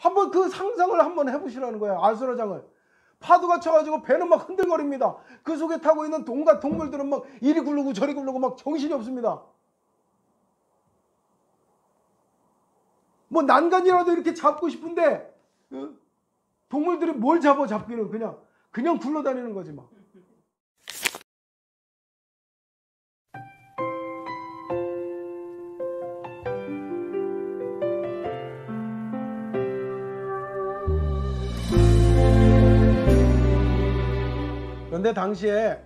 한번 그 상상을 한번 해보시라는 거예요. 아수라장을. 파도가 쳐가지고 배는 막 흔들거립니다. 그 속에 타고 있는 온갖 동물들은 막 이리 굴르고 저리 굴르고 막 정신이 없습니다. 뭐 난간이라도 이렇게 잡고 싶은데 동물들이 뭘 잡기는 그냥 굴러다니는 거지 막. 그런데 당시에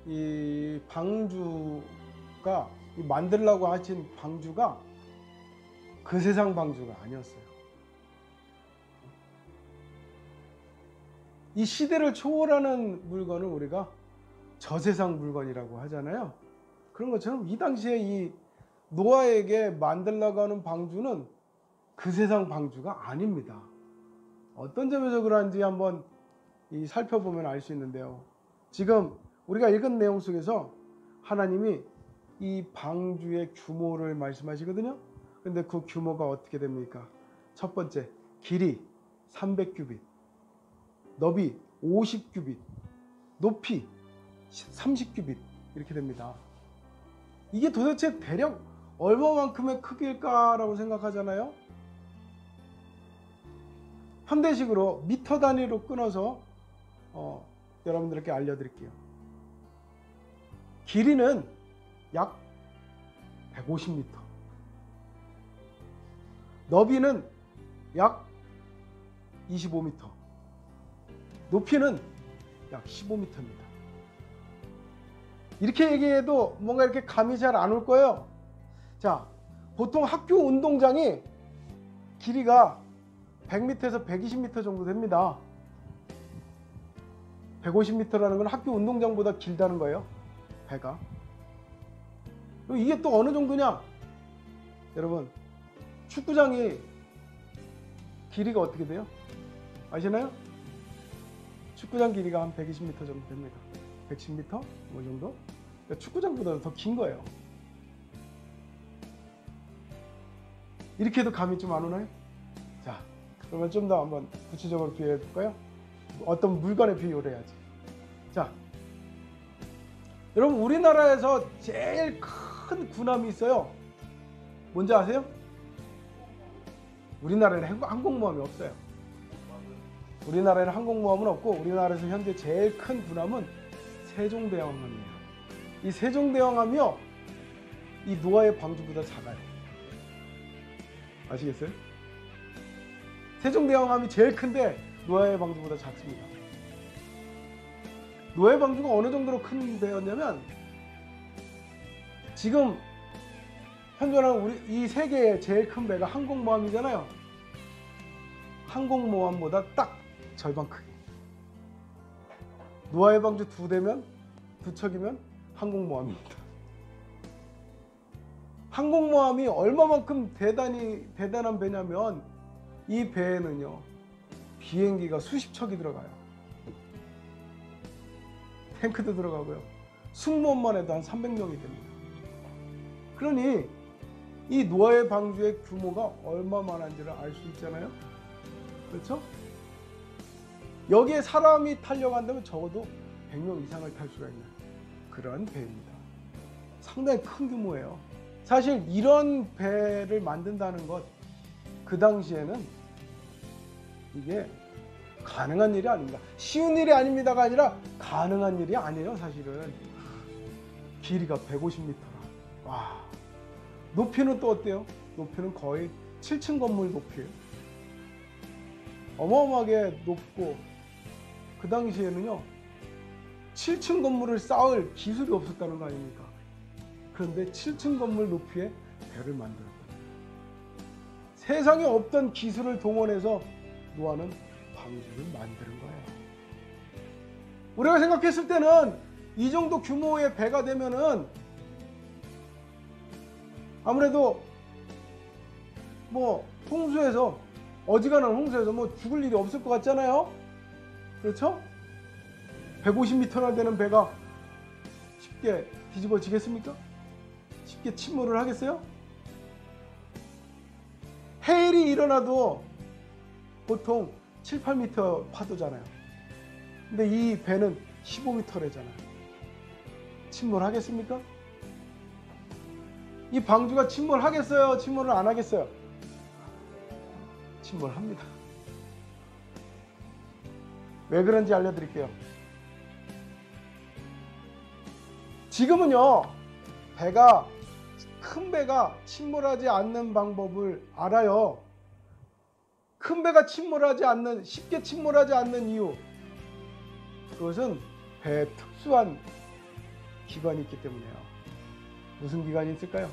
이 방주가 만들려고 하신 방주가 그 세상 방주가 아니었어요. 이 시대를 초월하는 물건을 우리가 저세상 물건이라고 하잖아요. 그런 것처럼 이 당시에 이 노아에게 만들려고 하는 방주는 그 세상 방주가 아닙니다. 어떤 점에서 그런지 한번 살펴보면 알 수 있는데요. 지금 우리가 읽은 내용 속에서 하나님이 이 방주의 규모를 말씀하시거든요. 근데 그 규모가 어떻게 됩니까? 첫 번째, 길이 300규빗, 너비 50규빗, 높이 30규빗 이렇게 됩니다. 이게 도대체 대략 얼마만큼의 크기일까라고 생각하잖아요. 현대식으로 미터 단위로 끊어서 여러분들께 알려드릴게요. 길이는 약 150m, 너비는 약 25m, 높이는 약 15m입니다. 이렇게 얘기해도 뭔가 이렇게 감이 잘 안 올 거예요. 자, 보통 학교 운동장이 길이가 100m에서 120m 정도 됩니다. 150m라는 건 학교 운동장보다 길다는 거예요. 배가. 이게 또 어느 정도냐? 여러분, 축구장이 길이가 어떻게 돼요? 아시나요? 축구장 길이가 한 120m 정도 됩니다. 110m? 뭐 정도? 그러니까 축구장보다 더 긴 거예요. 이렇게 해도 감이 좀 안 오나요? 자, 그러면 좀 더 한번 구체적으로 비교해 볼까요? 어떤 물건에 비유를 해야지. 자, 여러분, 우리나라에서 제일 큰 군함이 있어요. 뭔지 아세요? 우리나라에는 항공모함이 없어요. 우리나라에는 항공모함은 없고, 우리나라에서 현재 제일 큰 군함은 세종대왕함이에요. 이 세종대왕함이요, 이 노아의 방주보다 작아요. 아시겠어요? 세종대왕함이 제일 큰데 노아의 방주보다 작습니다. 노아의 방주가 어느 정도로 큰 배였냐면, 지금 현존하는 우리 이 세계의 제일 큰 배가 항공모함이잖아요. 항공모함보다 딱 절반 크기. 노아의 방주 두 척이면 항공모함입니다. 항공모함이 얼마만큼 대단한 배냐면, 이 배에는요, 비행기가 수십 척이 들어가요. 탱크도 들어가고요. 승무원만 해도 한 300명이 됩니다. 그러니 이 노아의 방주의 규모가 얼마만한지를 알 수 있잖아요. 그렇죠? 여기에 사람이 타려고 한다면 적어도 100명 이상을 탈 수가 있는 그런 배입니다. 상당히 큰 규모예요. 사실 이런 배를 만든다는 것, 그 당시에는 이게 가능한 일이 아닙니다. 쉬운 일이 아닙니다가 아니라 가능한 일이 아니에요. 사실은 길이가 150m라. 와, 높이는 또 어때요? 높이는 거의 7층 건물 높이에요. 어마어마하게 높고, 그 당시에는요 7층 건물을 쌓을 기술이 없었다는 거 아닙니까? 그런데 7층 건물 높이의 배를 만들었다. 세상에 없던 기술을 동원해서 노아는 방주를 만드는 거예요. 우리가 생각했을 때는 이 정도 규모의 배가 되면은 아무래도 뭐 홍수에서, 어지간한 홍수에서 뭐 죽을 일이 없을 것 같잖아요. 그렇죠? 150m나 되는 배가 쉽게 뒤집어지겠습니까? 쉽게 침몰을 하겠어요? 해일이 일어나도 보통 7, 8m 파도잖아요. 근데 이 배는 15m래잖아요. 침몰하겠습니까? 이 방주가 침몰하겠어요? 침몰을 안 하겠어요? 침몰합니다. 왜 그런지 알려드릴게요. 지금은요, 큰 배가 침몰하지 않는 방법을 알아요. 큰 배가 쉽게 침몰하지 않는 이유. 그것은 배에 특수한 기관이 있기 때문이에요. 무슨 기관이 있을까요?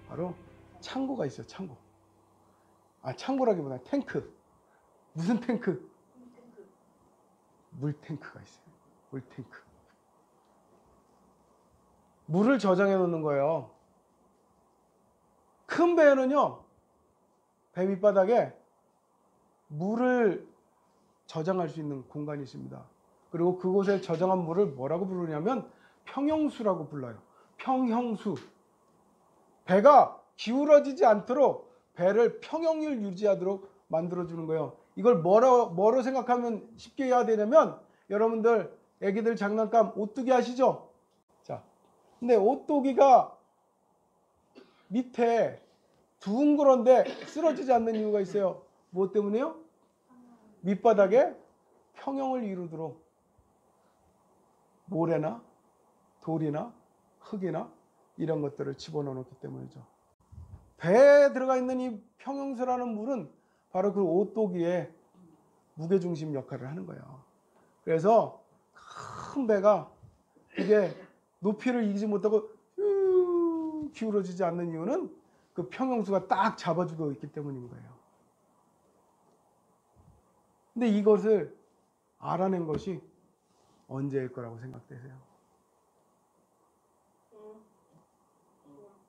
바로 창고가 있어요. 창고. 창고라기보다 탱크. 무슨 탱크? 물탱크가 있어요. 물탱크. 물을 저장해 놓는 거예요. 큰 배에는요, 배 밑바닥에 물을 저장할 수 있는 공간이 있습니다. 그리고 그곳에 저장한 물을 뭐라고 부르냐면 평형수라고 불러요. 평형수. 배가 기울어지지 않도록 배를 평형을 유지하도록 만들어주는 거예요. 이걸 뭐로 생각하면 쉽게 해야 되냐면, 여러분들 애기들 장난감 오뚜기 아시죠? 자, 근데 오뚜기가 밑에 둥그런데 쓰러지지 않는 이유가 있어요. 무엇 때문에요? 밑바닥에 평형을 이루도록 모래나 돌이나 흙이나 이런 것들을 집어넣어 놓기 때문이죠. 배에 들어가 있는 이 평형수라는 물은 바로 그 오뚜기의 무게중심 역할을 하는 거예요. 그래서 큰 배가 이게 높이를 이기지 못하고 기울어지지 않는 이유는 그 평형수가 딱 잡아주고 있기 때문인 거예요. 근데 이것을 알아낸 것이 언제일 거라고 생각되세요?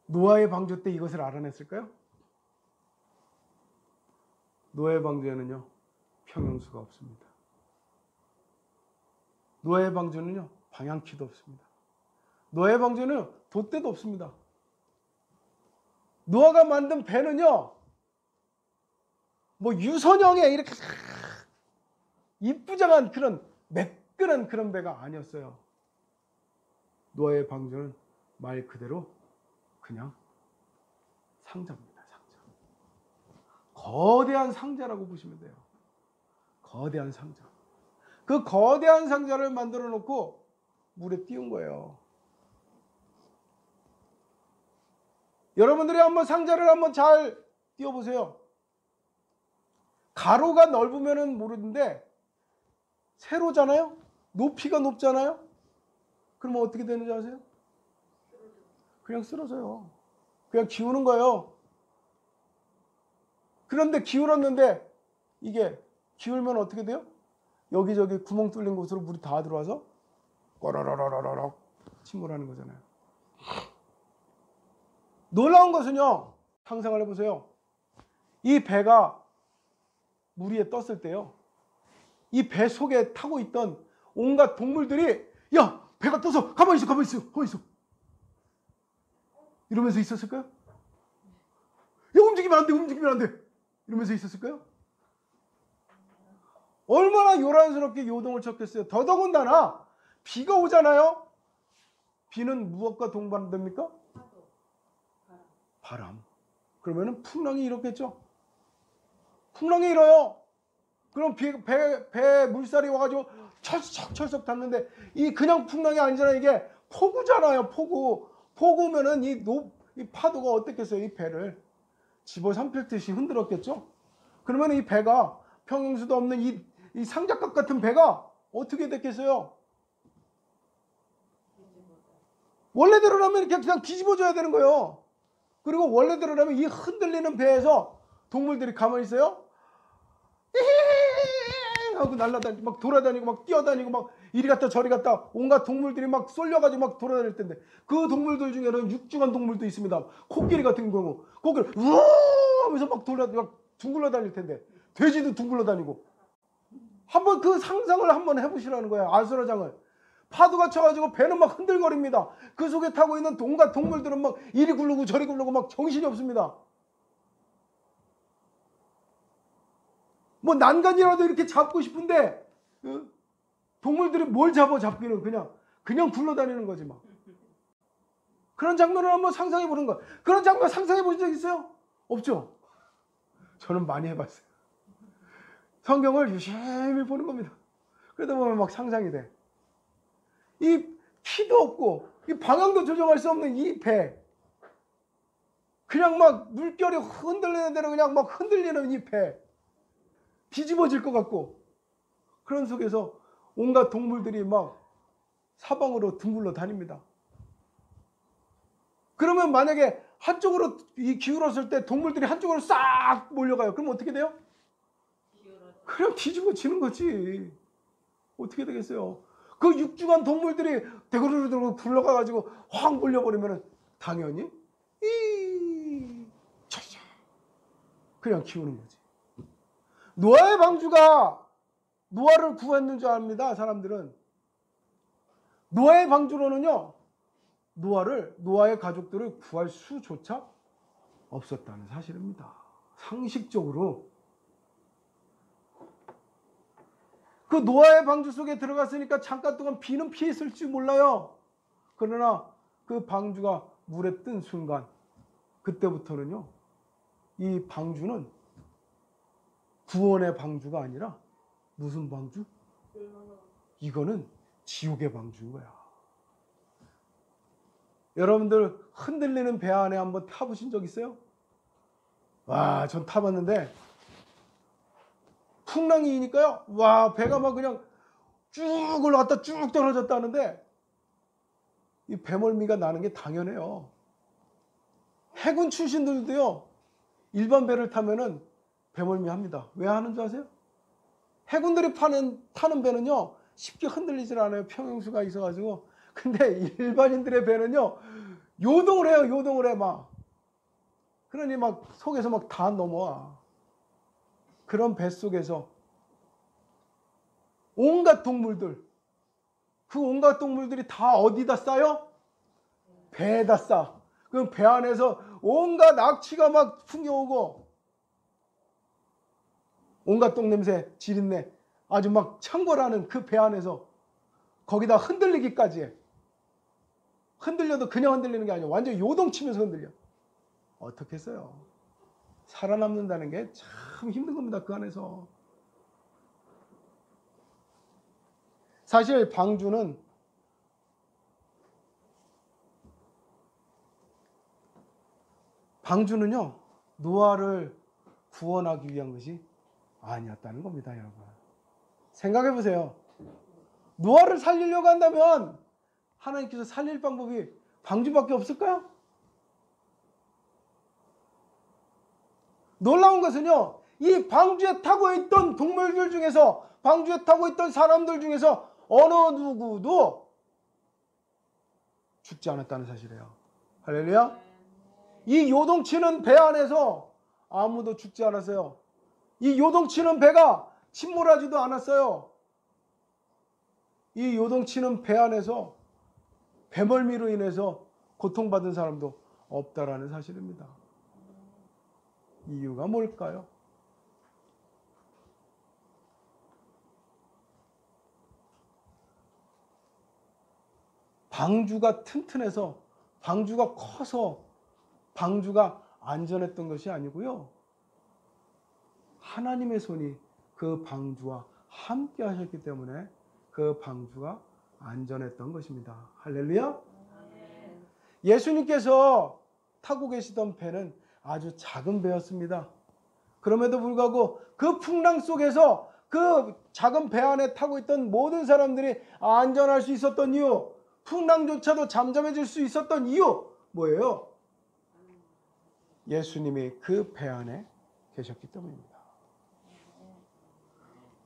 노아의 방주 때 이것을 알아냈을까요? 노아의 방주에는요, 평형수가 없습니다. 노아의 방주는요, 방향키도 없습니다. 노아의 방주는 돛대도 없습니다. 노아가 만든 배는요, 뭐 유선형의 이렇게 이쁘장한 그런 매끈한 그런 배가 아니었어요. 노아의 방주는 말 그대로 그냥 상자입니다. 상자. 거대한 상자라고 보시면 돼요. 거대한 상자. 그 거대한 상자를 만들어 놓고 물에 띄운 거예요. 여러분들이 한번 상자를 한번 잘 띄워보세요. 가로가 넓으면 모르는데 세로잖아요? 높이가 높잖아요? 그러면 어떻게 되는지 아세요? 그냥 쓰러져요. 그냥 기우는 거예요. 그런데 기울었는데 이게 기울면 어떻게 돼요? 여기저기 구멍 뚫린 곳으로 물이 다 들어와서 꼬라라라라라 침몰하는 거잖아요. 놀라운 것은요, 상상을 해보세요. 이 배가 물 위에 떴을 때요, 이 배 속에 타고 있던 온갖 동물들이 야, 배가 떠서 가만히 있어, 가만히 있어, 가만히 있어 이러면서 있었을까요? 야, 움직이면 안 돼, 움직이면 안 돼 이러면서 있었을까요? 얼마나 요란스럽게 요동을 쳤겠어요. 더더군다나 비가 오잖아요. 비는 무엇과 동반됩니까? 바람. 그러면은 풍랑이 일었겠죠. 풍랑이 일어요. 그럼 배 물살이 와가지고 철썩철썩 닿는데 이 그냥 풍랑이 아니잖아요. 이게 폭우잖아요. 폭우면은 이 파도가 어떻겠어요? 이 배를 집어삼킬 듯이 흔들었겠죠. 그러면 이 배가 평형수도 없는 이 상자값 같은 배가 어떻게 됐겠어요? 원래대로라면 이렇게 그냥 뒤집어져야 되는 거예요. 그리고 원래대로라면 이 흔들리는 배에서 동물들이 가만히 있어요? 하고 날아다니고 막 돌아다니고 막 뛰어다니고 막 이리 갔다 저리 갔다 온갖 동물들이 막 쏠려가지고 막 돌아다닐 텐데, 그 동물들 중에는 육중한 동물도 있습니다. 코끼리 같은 경우 코끼리 우와 하면서 막 둥글러 다닐 텐데, 돼지도 둥글러 다니고. 한번 그 상상을 한번 해보시라는 거예요. 아수라장을. 파도가 쳐가지고 배는 막 흔들거립니다. 그 속에 타고 있는 온갖 동물들은 막 이리 굴르고 저리 굴르고 막 정신이 없습니다. 뭐 난간이라도 이렇게 잡고 싶은데 동물들이 뭘 잡기는 그냥 굴러다니는 거지 막. 그런 장면을 한번 상상해 보는 거야. 그런 장면 상상해 보신 적 있어요? 없죠? 저는 많이 해봤어요. 성경을 유심히 보는 겁니다. 그러다 보면 막 상상이 돼. 이 키도 없고 이 방향도 조정할 수 없는 이 배, 그냥 막 물결이 흔들리는 대로 그냥 막 흔들리는 이 배, 뒤집어질 것 같고, 그런 속에서 온갖 동물들이 막 사방으로 둥글러 다닙니다. 그러면 만약에 한쪽으로 이 기울었을 때 동물들이 한쪽으로 싹 몰려가요. 그럼 어떻게 돼요? 그냥 뒤집어지는 거지. 어떻게 되겠어요? 그 육중한 동물들이 대구르르 굴러가가지고 확 몰려버리면 당연히 차차 그냥 키우는 거지. 노아의 방주가 노아를 구했는 줄 압니다. 사람들은. 노아의 방주로는요, 노아의 가족들을 구할 수조차 없었다는 사실입니다. 상식적으로. 그 노아의 방주 속에 들어갔으니까 잠깐 동안 비는 피했을지 몰라요. 그러나 그 방주가 물에 뜬 순간, 그때부터는요, 이 방주는 구원의 방주가 아니라 무슨 방주? 이거는 지옥의 방주인 거야. 여러분들 흔들리는 배 안에 한번 타보신 적 있어요? 와, 전 타봤는데 풍랑이니까요. 와, 배가 막 그냥 쭉 올라갔다 쭉 떨어졌다 하는데 이 배멀미가 나는 게 당연해요. 해군 출신들도요, 일반 배를 타면은 배멀미 합니다. 왜 하는 줄 아세요? 해군들이 타는 배는요, 쉽게 흔들리질 않아요. 평형수가 있어가지고. 근데 일반인들의 배는요, 요동을 해요. 요동을 해 막. 그러니 막 속에서 막 다 넘어와. 그런 배 속에서 온갖 동물들, 그 온갖 동물들이 다 어디다 싸요? 배에다 싸. 그럼 배 안에서 온갖 악취가 막 풍겨오고, 온갖 똥냄새, 지린내, 아주 막 창궐하는 그 배 안에서 거기다 흔들리기까지 해. 흔들려도 그냥 흔들리는 게 아니라 완전 요동치면서 흔들려. 어떻겠어요? 살아남는다는 게 참 힘든 겁니다. 그 안에서. 사실 방주는요, 노아를 구원하기 위한 것이 아니었다는 겁니다. 여러분, 생각해 보세요. 노아를 살리려고 한다면 하나님께서 살릴 방법이 방주밖에 없을까요? 놀라운 것은요, 이 방주에 타고 있던 동물들 중에서, 방주에 타고 있던 사람들 중에서 어느 누구도 죽지 않았다는 사실이에요. 할렐루야. 이 요동치는 배 안에서 아무도 죽지 않았어요. 이 요동치는 배가 침몰하지도 않았어요. 이 요동치는 배 안에서 배멀미로 인해서 고통받은 사람도 없다라는 사실입니다. 이유가 뭘까요? 방주가 튼튼해서, 방주가 커서, 방주가 안전했던 것이 아니고요, 하나님의 손이 그 방주와 함께 하셨기 때문에 그 방주가 안전했던 것입니다. 할렐루야. 예수님께서 타고 계시던 배는 아주 작은 배였습니다. 그럼에도 불구하고 그 풍랑 속에서 그 작은 배 안에 타고 있던 모든 사람들이 안전할 수 있었던 이유, 풍랑조차도 잠잠해질 수 있었던 이유 뭐예요? 예수님이 그 배 안에 계셨기 때문입니다.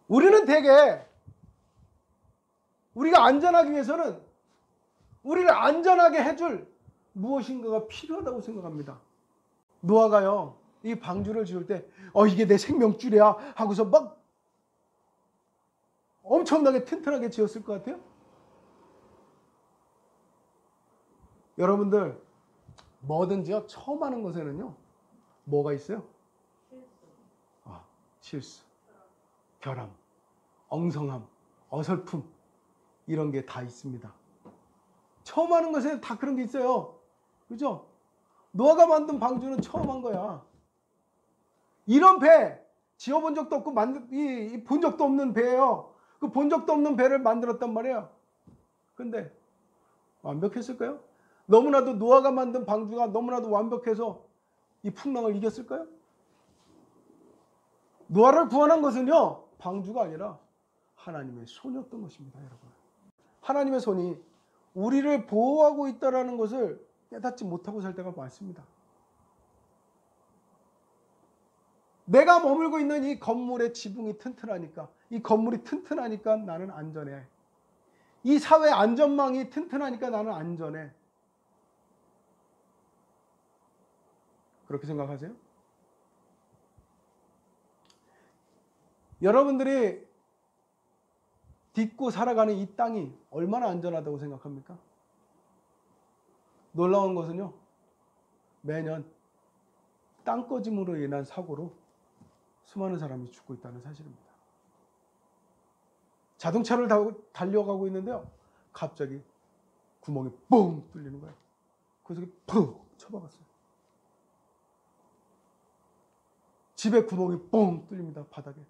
우리는 대개 우리가 안전하기 위해서는 우리를 안전하게 해줄 무엇인가가 필요하다고 생각합니다. 노아가요, 이 방주를 지을 때 이게 내 생명줄이야 하고서 막 엄청나게 튼튼하게 지었을 것 같아요. 여러분들 뭐든지요, 처음 하는 것에는요 뭐가 있어요? 실수. 실수. 결함, 엉성함, 어설픔 이런 게 다 있습니다. 처음 하는 것에 다 그런 게 있어요. 그죠? 노아가 만든 방주는 처음 한 거야. 이런 배 지어본 적도 없고 본 적도 없는 배예요. 그 본 적도 없는 배를 만들었단 말이에요. 근데 완벽했을까요? 너무나도 노아가 만든 방주가 너무나도 완벽해서 이 풍랑을 이겼을까요? 노아를 구원한 것은요, 방주가 아니라 하나님의 손이었던 것입니다, 여러분. 하나님의 손이 우리를 보호하고 있다는 것을 깨닫지 못하고 살 때가 많습니다. 내가 머물고 있는 이 건물의 지붕이 튼튼하니까, 이 건물이 튼튼하니까 나는 안전해. 이 사회 안전망이 튼튼하니까 나는 안전해. 그렇게 생각하세요? 여러분들이 딛고 살아가는 이 땅이 얼마나 안전하다고 생각합니까? 놀라운 것은요, 매년 땅꺼짐으로 인한 사고로 수많은 사람이 죽고 있다는 사실입니다. 자동차를 달려가고 있는데요, 갑자기 구멍이 뻥 뚫리는 거예요. 그래서 푹 쳐박았어요. 집에 구멍이 뻥 뚫립니다, 바닥에.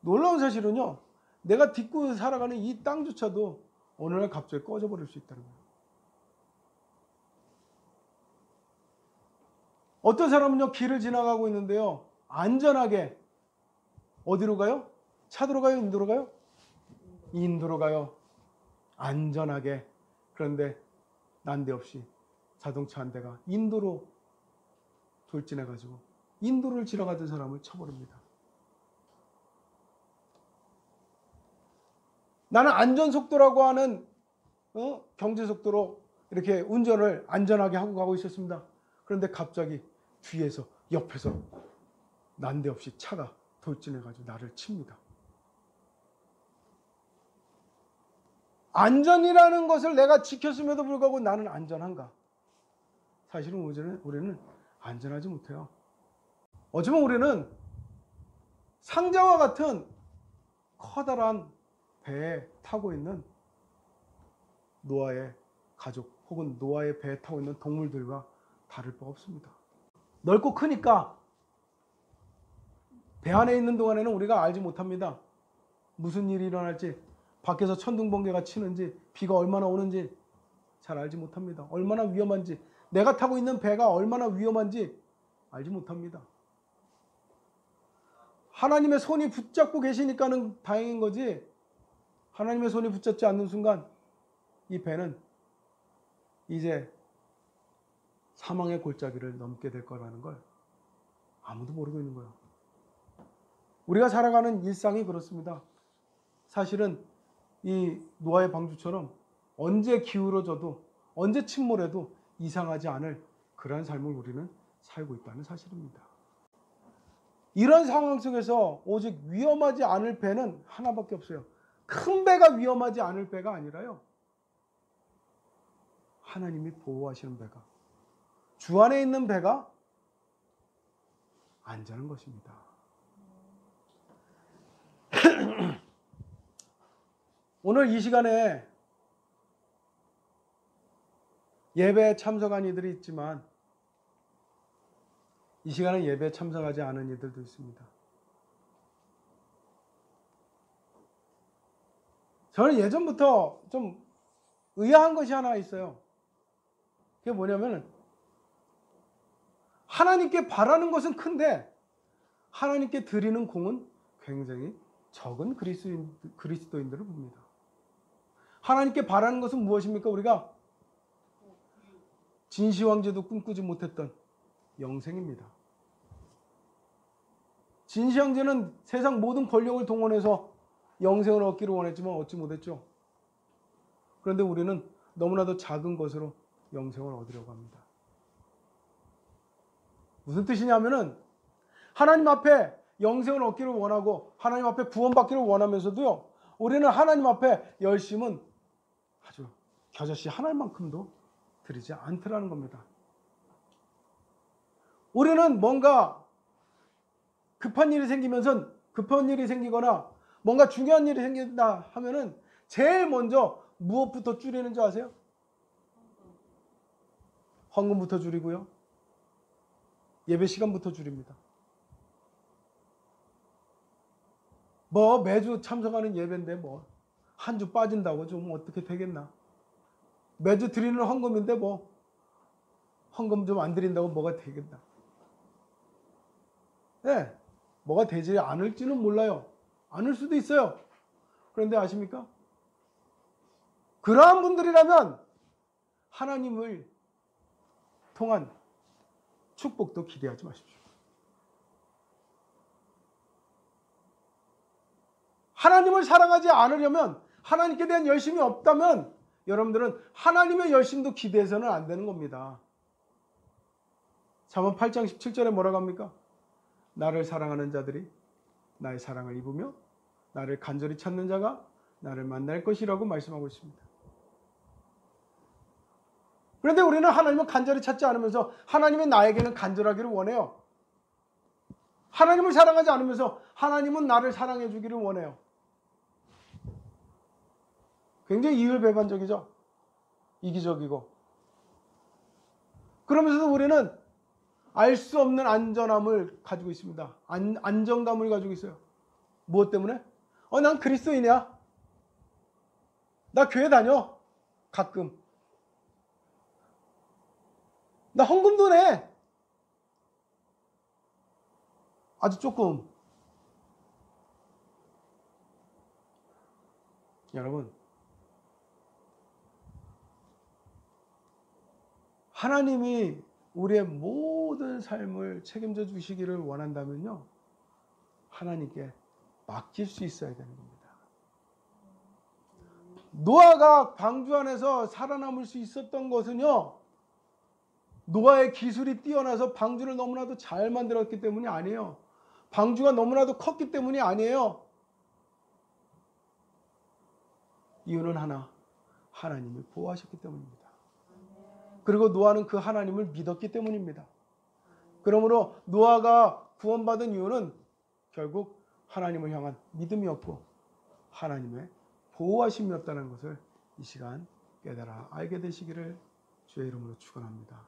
놀라운 사실은요, 내가 딛고 살아가는 이 땅조차도 어느 날 갑자기 꺼져버릴 수 있다는 거예요. 어떤 사람은요, 길을 지나가고 있는데요, 안전하게 어디로 가요? 차도로 가요? 인도로 가요? 인도로 가요. 안전하게. 그런데 난데없이 자동차 한 대가 인도로 돌진해가지고 인도를 지나가던 사람을 쳐버립니다. 나는 안전속도라고 하는 경제속도로 이렇게 운전을 안전하게 하고 가고 있었습니다. 그런데 갑자기 뒤에서 옆에서 난데없이 차가 돌진해가지고 나를 칩니다. 안전이라는 것을 내가 지켰음에도 불구하고 나는 안전한가? 사실은 우리는 안전하지 못해요. 어쩌면 우리는 상자와 같은 커다란 배에 타고 있는 노아의 가족 혹은 노아의 배에 타고 있는 동물들과 다를 바 없습니다. 넓고 크니까 배 안에 있는 동안에는 우리가 알지 못합니다. 무슨 일이 일어날지, 밖에서 천둥번개가 치는지, 비가 얼마나 오는지 잘 알지 못합니다. 얼마나 위험한지, 내가 타고 있는 배가 얼마나 위험한지 알지 못합니다. 하나님의 손이 붙잡고 계시니까는 다행인 거지, 하나님의 손이 붙잡지 않는 순간 이 배는 이제 사망의 골짜기를 넘게 될 거라는 걸 아무도 모르고 있는 거예요. 우리가 살아가는 일상이 그렇습니다. 사실은 이 노아의 방주처럼 언제 기울어져도 언제 침몰해도 이상하지 않을 그러한 삶을 우리는 살고 있다는 사실입니다. 이런 상황 속에서 오직 위험하지 않을 배는 하나밖에 없어요. 큰 배가 위험하지 않을 배가 아니라요, 하나님이 보호하시는 배가, 주 안에 있는 배가 안전한 것입니다. 오늘 이 시간에 예배에 참석한 이들이 있지만 이 시간에 예배에 참석하지 않은 이들도 있습니다. 저는 예전부터 좀 의아한 것이 하나 있어요. 그게 뭐냐면, 하나님께 바라는 것은 큰데 하나님께 드리는 공은 굉장히 적은 그리스도인들을 봅니다. 하나님께 바라는 것은 무엇입니까? 우리가 진시황제도 꿈꾸지 못했던 영생입니다. 진시황제는 세상 모든 권력을 동원해서 영생을 얻기를 원했지만 얻지 못했죠. 그런데 우리는 너무나도 작은 것으로 영생을 얻으려고 합니다. 무슨 뜻이냐면은, 하나님 앞에 영생을 얻기를 원하고 하나님 앞에 구원받기를 원하면서도요, 우리는 하나님 앞에 열심은 아주 겨자씨 하나만큼도 드리지 않더라는 겁니다. 우리는 뭔가 급한 일이 생기거나 뭔가 중요한 일이 생긴다 하면은 제일 먼저 무엇부터 줄이는 줄 아세요? 헌금부터 줄이고요. 예배 시간부터 줄입니다. 뭐 매주 참석하는 예배인데 뭐 한 주 빠진다고 좀 어떻게 되겠나? 매주 드리는 헌금인데 뭐 헌금 좀 안 드린다고 뭐가 되겠나? 네, 뭐가 되지 않을지는 몰라요. 않을 수도 있어요. 그런데 아십니까? 그러한 분들이라면 하나님을 통한 축복도 기대하지 마십시오. 하나님을 사랑하지 않으려면, 하나님께 대한 열심이 없다면 여러분들은 하나님의 열심도 기대해서는 안 되는 겁니다. 잠언 8장 17절에 뭐라고 합니까? 나를 사랑하는 자들이 나의 사랑을 입으며 나를 간절히 찾는 자가 나를 만날 것이라고 말씀하고 있습니다. 그런데 우리는 하나님을 간절히 찾지 않으면서 하나님이 나에게는 간절하기를 원해요. 하나님을 사랑하지 않으면서 하나님은 나를 사랑해 주기를 원해요. 굉장히 이율배반적이죠. 이기적이고. 그러면서도 우리는 알 수 없는 안전함을 가지고 있습니다. 안정감을 가지고 있어요. 무엇 때문에? 난 그리스도인이야. 나 교회 다녀. 가끔. 나 헌금도 내. 아주 조금. 여러분, 하나님이 우리의 모든 삶을 책임져 주시기를 원한다면요, 하나님께 맡길 수 있어야 되는 겁니다. 노아가 방주 안에서 살아남을 수 있었던 것은요, 노아의 기술이 뛰어나서 방주를 너무나도 잘 만들었기 때문이 아니에요. 방주가 너무나도 컸기 때문이 아니에요. 이유는 하나, 하나님을 보호하셨기 때문입니다. 그리고 노아는 그 하나님을 믿었기 때문입니다. 그러므로 노아가 구원받은 이유는 결국 하나님을 향한 믿음이었고 하나님의 보호하심이었다는 것을 이 시간 깨달아 알게 되시기를 주의 이름으로 축원합니다.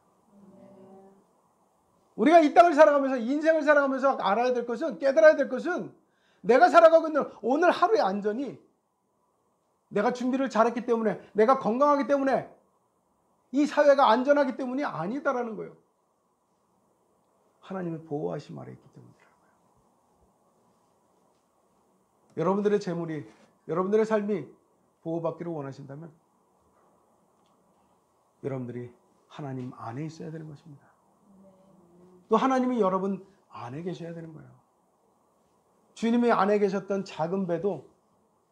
우리가 이 땅을 살아가면서, 인생을 살아가면서 알아야 될 것은, 깨달아야 될 것은, 내가 살아가고 있는 오늘 하루의 안전이 내가 준비를 잘했기 때문에, 내가 건강하기 때문에, 이 사회가 안전하기 때문이 아니다라는 거예요. 하나님의 보호하심 아래 있기 때문이라고요. 여러분들의 재물이, 여러분들의 삶이 보호받기를 원하신다면 여러분들이 하나님 안에 있어야 되는 것입니다. 또 하나님이 여러분 안에 계셔야 되는 거예요. 주님이 안에 계셨던 작은 배도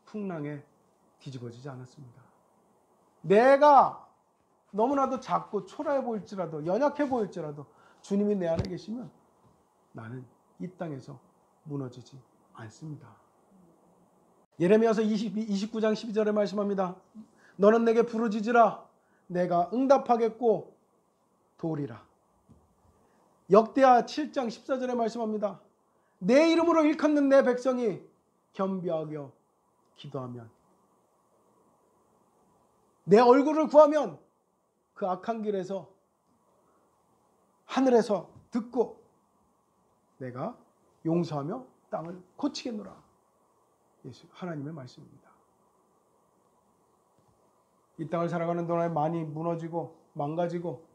풍랑에 뒤집어지지 않았습니다. 내가 너무나도 작고 초라해 보일지라도, 연약해 보일지라도 주님이 내 안에 계시면 나는 이 땅에서 무너지지 않습니다. 예레미야서 29장 12절에 말씀합니다. 너는 내게 부르짖으라. 내가 응답하겠고 도우리라. 역대하 7장 14절에 말씀합니다. 내 이름으로 일컫는 내 백성이 겸비하여 기도하면, 내 얼굴을 구하면 그 악한 길에서, 하늘에서 듣고 내가 용서하며 땅을 고치겠노라. 예수 하나님의 말씀입니다. 이 땅을 살아가는 동안에 많이 무너지고 망가지고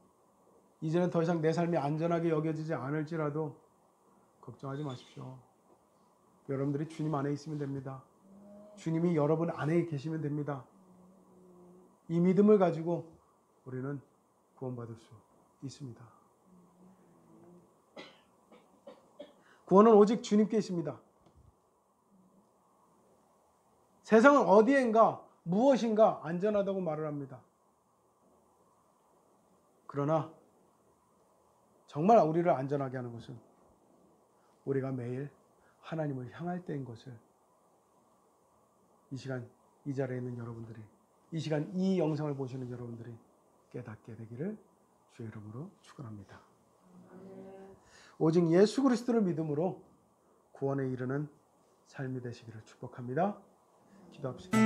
이제는 더 이상 내 삶이 안전하게 여겨지지 않을지라도 걱정하지 마십시오. 여러분들이 주님 안에 있으면 됩니다. 주님이 여러분 안에 계시면 됩니다. 이 믿음을 가지고 우리는 구원받을 수 있습니다. 구원은 오직 주님께 있습니다. 세상은 어디엔가 무엇인가 안전하다고 말을 합니다. 그러나 정말 우리를 안전하게 하는 것은 우리가 매일 하나님을 향할 때인 것을 이 시간 이 자리에 있는 여러분들이, 이 시간 이 영상을 보시는 여러분들이 깨닫게 되기를 주의 이름으로 축원합니다. 오직 예수 그리스도를 믿음으로 구원에 이르는 삶이 되시기를 축복합니다. 기도합시다.